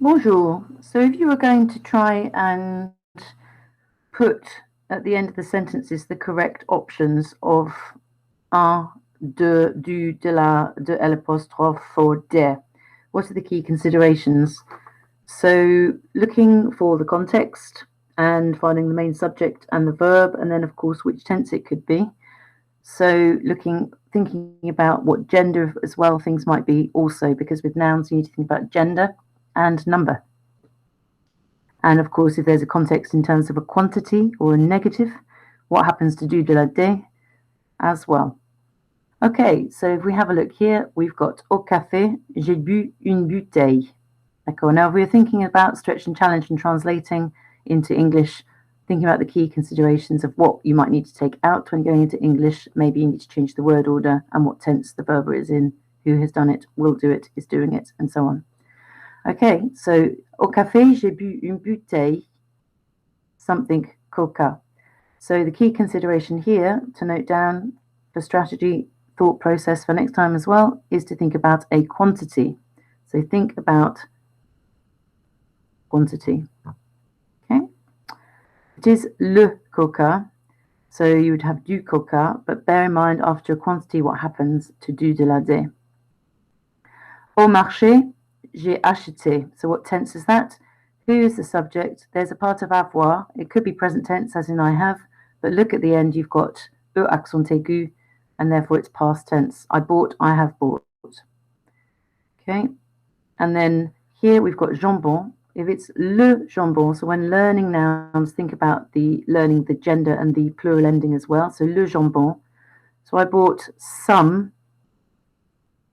Bonjour. So if you were going to try and put at the end of the sentences the correct options of un, de, du, de la, de l'apostrophe or des, what are the key considerations? So looking for the context and finding the main subject and the verb, and then of course which tense it could be. So thinking about what gender as well things might be also, because with nouns you need to think about gender and number. And of course, if there's a context in terms of a quantity or a negative, what happens to du de la de as well. Okay, so if we have a look here, we've got au café, j'ai bu une bouteille. D'accord. Now, if we're thinking about stretch and challenge and translating into English, thinking about the key considerations of what you might need to take out when going into English, maybe you need to change the word order and what tense the verb is in, who has done it, will do it, is doing it, and so on. Okay, so au café, j'ai bu une bouteille, something coca. So the key consideration here to note down for strategy, thought process for next time as well, is to think about a quantity. So think about quantity. Okay, it is le coca, so you would have du coca, but bear in mind after a quantity what happens to du de la de. Au marché, j'ai acheté. So what tense is that? Who is the subject? There's a part of avoir. It could be present tense, as in I have, but look at the end, you've got e accent aigu, and therefore it's past tense. I bought, I have bought. Okay, and then here we've got jambon. If it's le jambon, so when learning nouns, think about learning the gender and the plural ending as well. So le jambon. So I bought some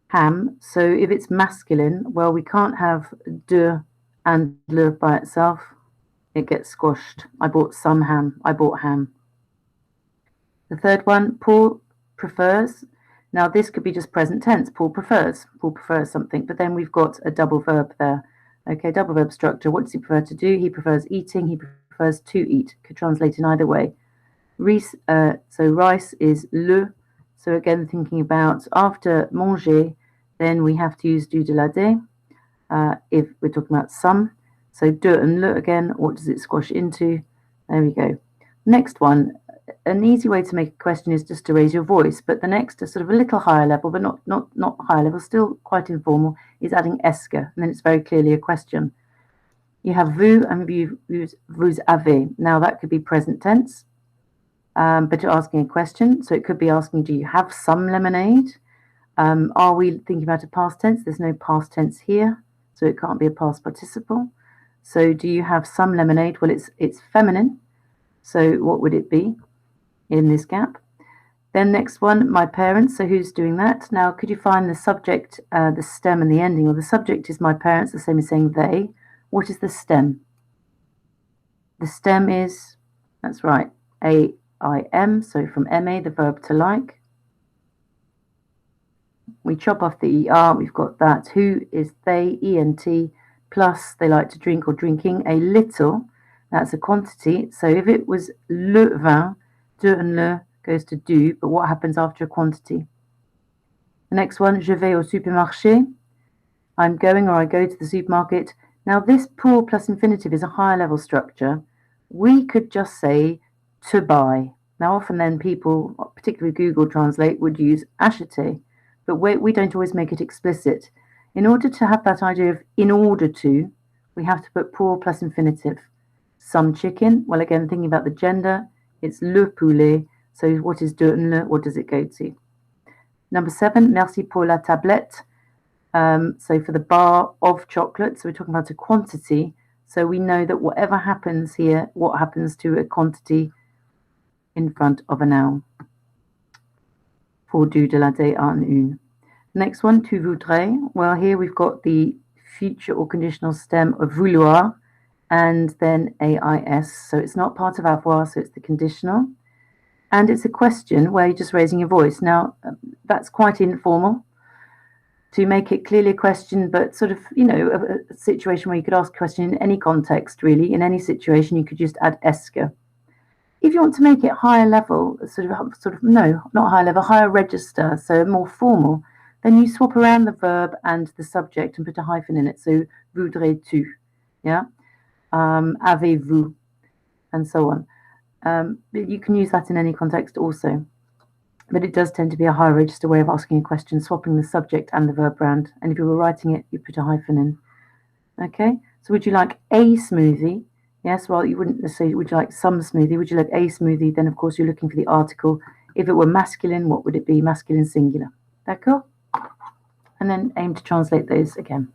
ham. So if it's masculine, well, we can't have de and le by itself. It gets squashed. I bought some ham. I bought ham. The third one, Paul prefers. Now this could be just present tense. Paul prefers. Paul prefers something, but then we've got a double verb there. Okay, double verb structure. What does he prefer to do? He prefers eating. He prefers to eat. Could translate in either way. So rice is le. So again, thinking about after manger, then we have to use du de la de if we're talking about some. So de and le again, what does it squash into? There we go. Next one, an easy way to make a question is just to raise your voice, but the next, a sort of a little higher level, but not higher level, still quite informal, is adding est, and then it's very clearly a question. You have vous and maybe you use vous avez. Now that could be present tense, but you're asking a question, so it could be asking, do you have some lemonade? Are we thinking about a past tense? There's no past tense here, so it can't be a past participle. So do you have some lemonade? Well, it's feminine, so what would it be in this gap? Then next one, my parents. So who's doing that? Now, could you find the subject, the stem, and the ending? Well, the subject is my parents, the same as saying they. What is the stem? The stem is, that's right, A-I-M, so from M-A, the verb to like. We chop off the ER, we've got that. Who is they, E-N-T, plus they like to drink or drinking a little. That's a quantity. So if it was le vin, de and le goes to du, but what happens after a quantity? The next one, je vais au supermarché. I'm going or I go to the supermarket. Now this pour plus infinitive is a higher level structure. We could just say to buy. Now often then people, particularly Google Translate, would use acheter, but we don't always make it explicit. In order to have that idea of in order to, we have to put pour plus infinitive. Some chicken, well again thinking about the gender, it's le poulet. So what is de and le? What does it go to? Number 7, merci pour la tablette. So for the bar of chocolate, so we're talking about a quantity. So we know that whatever happens here, what happens to a quantity in front of a noun. For du, de la, de, un, une. Next one, tu voudrais. Well, here we've got the future or conditional stem of vouloir and then AIS. So it's not part of avoir, so it's the conditional. And it's a question where you're just raising your voice. Now, that's quite informal to make it clearly a question, but sort of, a situation where you could ask a question in any context, really. In any situation, you could just add esker. If you want to make it higher level, no, not higher level, higher register, so more formal, Then you swap around the verb and the subject and put a hyphen in it. So voudrais-tu, yeah, avez-vous, and so on. But you can use that in any context also. But it does tend to be a high register way of asking a question, swapping the subject and the verb around. And if you were writing it, you put a hyphen in. Okay, so would you like a smoothie? Yes, well, you wouldn't say, would you like some smoothie? Would you like a smoothie? Then, of course, you're looking for the article. If it were masculine, what would it be? Masculine singular. D'accord? And then aim to translate those again.